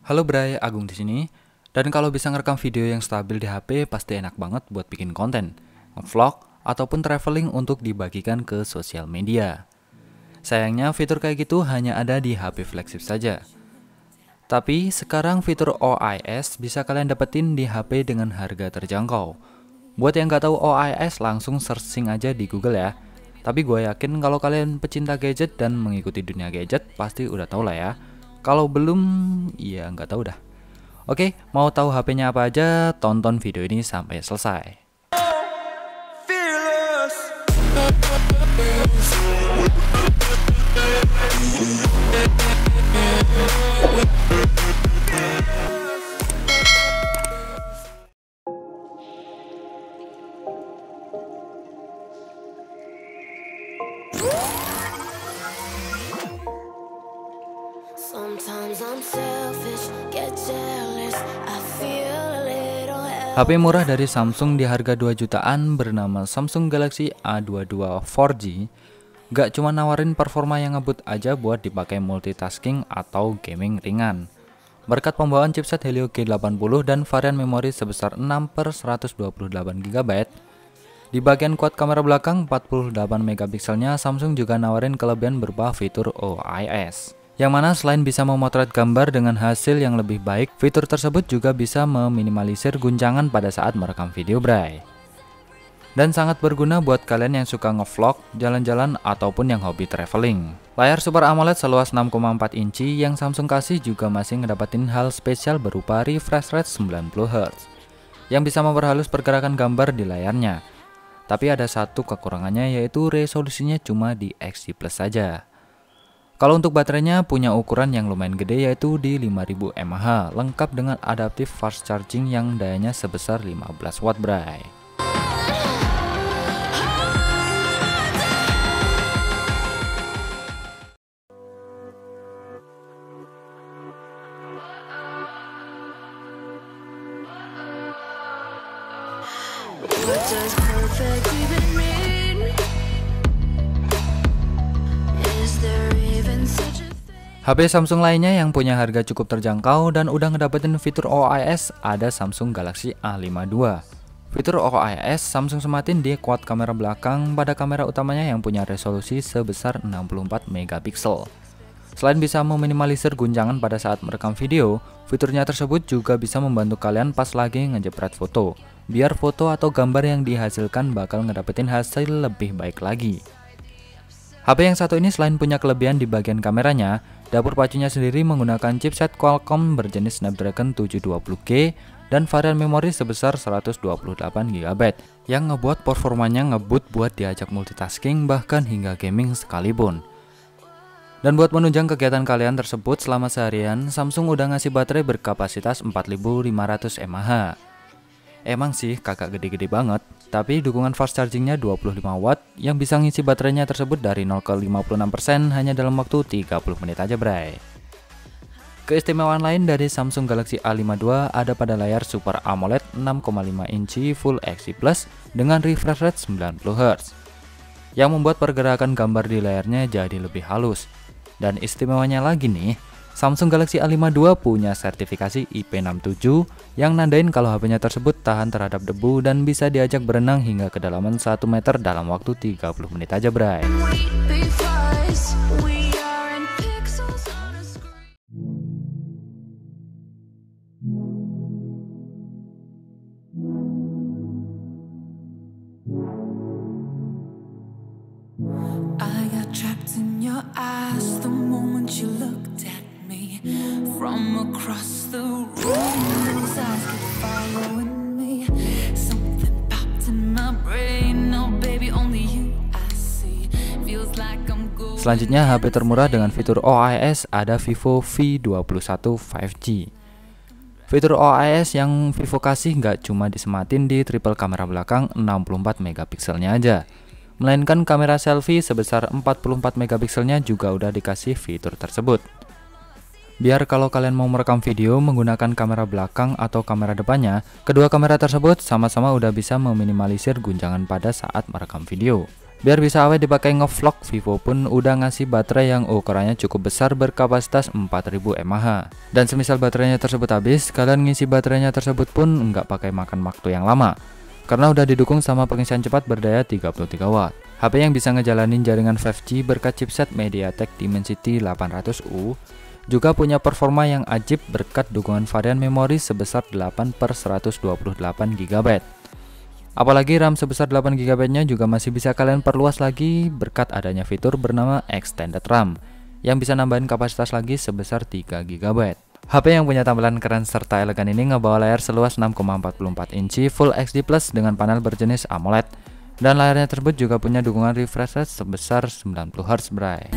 Halo Bray, Agung di sini. Dan kalau bisa ngerekam video yang stabil di HP pasti enak banget buat bikin konten, nge-vlog, ataupun traveling untuk dibagikan ke sosial media. Sayangnya fitur kayak gitu hanya ada di HP flagship saja. Tapi sekarang fitur OIS bisa kalian dapetin di HP dengan harga terjangkau. Buat yang nggak tahu OIS langsung searching aja di Google ya. Tapi gue yakin kalau kalian pecinta gadget dan mengikuti dunia gadget pasti udah tahu lah ya. Kalau belum, ya nggak tahu dah. Oke, mau tahu HP-nya apa aja? Tonton video ini sampai selesai. HP murah dari Samsung di harga 2 jutaan bernama Samsung Galaxy A22 4G gak cuma nawarin performa yang ngebut aja buat dipakai multitasking atau gaming ringan. Berkat pembawaan chipset Helio G80 dan varian memori sebesar 6/128GB, di bagian quad kamera belakang 48 megapikselnya Samsung juga nawarin kelebihan berupa fitur OIS. Yang mana selain bisa memotret gambar dengan hasil yang lebih baik, fitur tersebut juga bisa meminimalisir guncangan pada saat merekam video Bray. Dan sangat berguna buat kalian yang suka ngevlog, jalan-jalan, ataupun yang hobi traveling. Layar Super AMOLED seluas 6,4 inci yang Samsung kasih juga masih ngedapatin hal spesial berupa refresh rate 90Hz yang bisa memperhalus pergerakan gambar di layarnya. Tapi ada satu kekurangannya, yaitu resolusinya cuma di XD Plus saja. Kalau untuk baterainya punya ukuran yang lumayan gede, yaitu di 5000 mAh, lengkap dengan adaptive fast charging yang dayanya sebesar 15 watt Bray. HP Samsung lainnya yang punya harga cukup terjangkau dan udah ngedapetin fitur OIS ada Samsung Galaxy A52. Fitur OIS Samsung sematin di quad kamera belakang pada kamera utamanya yang punya resolusi sebesar 64 megapiksel. Selain bisa meminimalisir guncangan pada saat merekam video, fiturnya tersebut juga bisa membantu kalian pas lagi ngejepret foto, biar foto atau gambar yang dihasilkan bakal ngedapetin hasil lebih baik lagi. HP yang satu ini selain punya kelebihan di bagian kameranya, dapur pacunya sendiri menggunakan chipset Qualcomm berjenis Snapdragon 720G dan varian memori sebesar 128GB yang ngebuat performanya ngebut buat diajak multitasking bahkan hingga gaming sekalipun. Dan buat menunjang kegiatan kalian tersebut selama seharian, Samsung udah ngasih baterai berkapasitas 4500 mAh. Emang sih kakak gede-gede banget, tapi dukungan fast chargingnya 25 watt yang bisa ngisi baterainya tersebut dari 0 ke 56% hanya dalam waktu 30 menit aja Bray. Keistimewaan lain dari Samsung Galaxy A52 ada pada layar Super AMOLED 6,5 inci Full HD Plus dengan refresh rate 90Hz yang membuat pergerakan gambar di layarnya jadi lebih halus. Dan istimewanya lagi nih, Samsung Galaxy A52 punya sertifikasi IP67 yang nandain kalau HP-nya tersebut tahan terhadap debu dan bisa diajak berenang hingga kedalaman 1 meter dalam waktu 30 menit aja Bray. I got trapped in your eyes the moment you looked at me from across the room. Those eyes kept following me. Something popped in my brain. No baby, only you I see. Feels like I'm going. Selanjutnya HP termurah dengan fitur OIS ada Vivo V21 5G. Fitur OIS yang Vivo kasih nggak cuma disematin di triple kamera belakang 64 megapikselnya aja, melainkan kamera selfie sebesar 44 megapikselnya juga udah dikasih fitur tersebut. Biar kalau kalian mau merekam video menggunakan kamera belakang atau kamera depannya, kedua kamera tersebut sama-sama udah bisa meminimalisir guncangan pada saat merekam video. Biar bisa awet dipakai ngevlog, Vivo pun udah ngasih baterai yang ukurannya cukup besar berkapasitas 4000 mAh. Dan semisal baterainya tersebut habis, kalian ngisi baterainya tersebut pun nggak pakai makan waktu yang lama, karena udah didukung sama pengisian cepat berdaya 33 watt. HP yang bisa ngejalanin jaringan 5G berkat chipset MediaTek Dimensity 800U, juga punya performa yang ajib berkat dukungan varian memori sebesar 8/128 GB. Apalagi RAM sebesar 8 GB-nya juga masih bisa kalian perluas lagi berkat adanya fitur bernama Extended RAM yang bisa nambahin kapasitas lagi sebesar 3 GB. HP yang punya tampilan keren serta elegan ini ngebawa layar seluas 6,44 inci Full HD Plus dengan panel berjenis AMOLED, dan layarnya tersebut juga punya dukungan refresh rate sebesar 90 Hz, bray.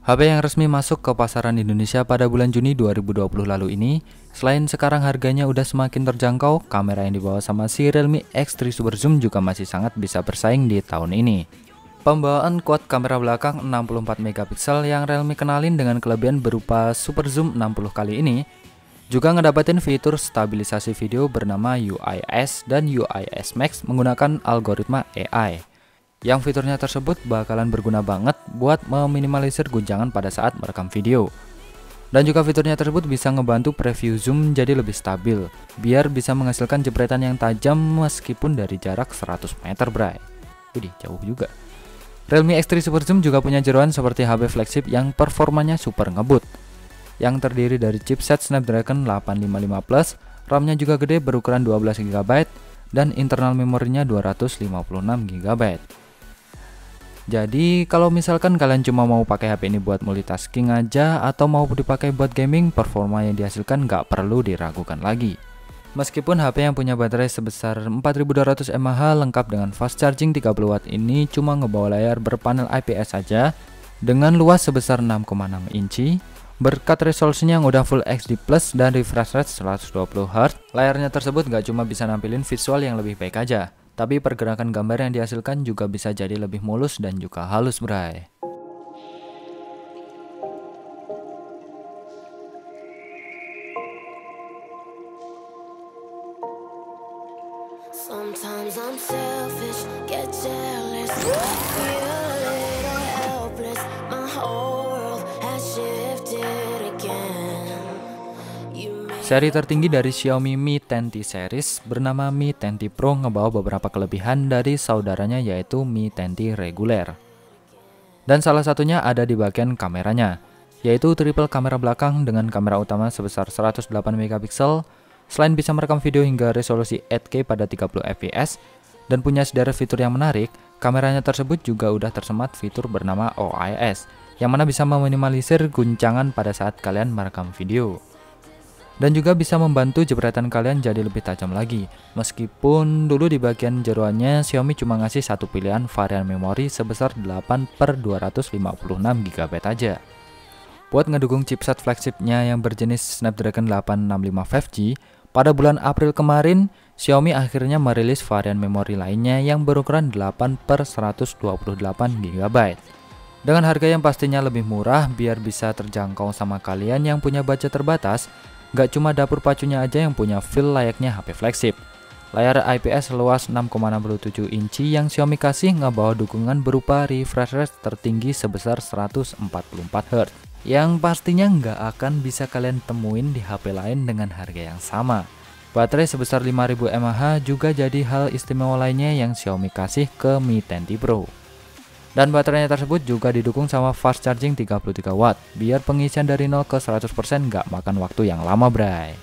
HP yang resmi masuk ke pasaran Indonesia pada bulan Juni 2020 lalu ini, selain sekarang harganya udah semakin terjangkau, kamera yang dibawa sama si Realme X3 Super Zoom juga masih sangat bisa bersaing di tahun ini. Pembawaan quad kamera belakang 64 megapiksel yang Realme kenalin dengan kelebihan berupa Super Zoom 60 kali ini, juga ngedapetin fitur stabilisasi video bernama UIS dan UIS Max menggunakan algoritma AI. Yang fiturnya tersebut bakalan berguna banget buat meminimalisir guncangan pada saat merekam video. Dan juga fiturnya tersebut bisa ngebantu preview zoom jadi lebih stabil, biar bisa menghasilkan jepretan yang tajam meskipun dari jarak 100 meter, bray. Widih, jauh juga. Realme X3 Super Zoom juga punya jeroan seperti HP flagship yang performanya super ngebut, yang terdiri dari chipset Snapdragon 855 Plus, RAM-nya juga gede berukuran 12 GB, dan internal memorinya 256 GB. Jadi kalau misalkan kalian cuma mau pakai HP ini buat multitasking aja atau mau dipakai buat gaming, performa yang dihasilkan nggak perlu diragukan lagi. Meskipun HP yang punya baterai sebesar 4200 mAh lengkap dengan fast charging 30 watt ini cuma ngebawa layar berpanel IPS saja dengan luas sebesar 6,6 inci, berkat resolusinya yang udah Full HD Plus dan refresh rate 120 Hz, layarnya tersebut nggak cuma bisa nampilin visual yang lebih baik aja, tapi pergerakan gambar yang dihasilkan juga bisa jadi lebih mulus dan juga halus, bray. Sometimes I'm selfish, get jealous, I feel a little helpless, my whole world has shifted again. Seri tertinggi dari Xiaomi Mi 10T series bernama Mi 10T Pro ngebawa beberapa kelebihan dari saudaranya yaitu Mi 10T reguler. Dan salah satunya ada di bagian kameranya, yaitu triple kamera belakang dengan kamera utama sebesar 108 megapiksel. Selain bisa merekam video hingga resolusi 8K pada 30 fps dan punya sederet fitur yang menarik, kameranya tersebut juga udah tersemat fitur bernama OIS, yang mana bisa meminimalisir guncangan pada saat kalian merekam video. Dan juga bisa membantu jepretan kalian jadi lebih tajam lagi. Meskipun dulu di bagian jeroannya Xiaomi cuma ngasih satu pilihan varian memori sebesar 8/256 GB aja. Buat ngedukung chipset flagshipnya yang berjenis Snapdragon 865 5G, pada bulan April kemarin Xiaomi akhirnya merilis varian memori lainnya yang berukuran 8/128 GB. Dengan harga yang pastinya lebih murah biar bisa terjangkau sama kalian yang punya budget terbatas. Gak cuma dapur pacunya aja yang punya feel layaknya HP flagship. Layar IPS seluas 6,67 inci yang Xiaomi kasih ngebawa dukungan berupa refresh rate tertinggi sebesar 144 Hz, yang pastinya nggak akan bisa kalian temuin di HP lain dengan harga yang sama. Baterai sebesar 5000 mAh juga jadi hal istimewa lainnya yang Xiaomi kasih ke Mi 10T Pro. Dan baterainya tersebut juga didukung sama fast charging 33 watt, biar pengisian dari 0 ke 100% nggak makan waktu yang lama, bray.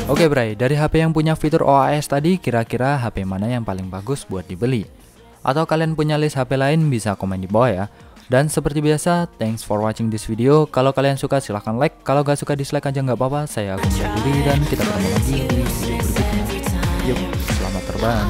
Oke, bray, dari HP yang punya fitur OIS tadi, kira-kira HP mana yang paling bagus buat dibeli? Atau kalian punya list HP lain, bisa komen di bawah ya. Dan seperti biasa, thanks for watching this video. Kalau kalian suka silahkan like, kalau gak suka dislike aja nggak apa-apa. Saya Agung Syahiri dan kita ketemu lagi di video berikutnya. Yuk, selamat terbang.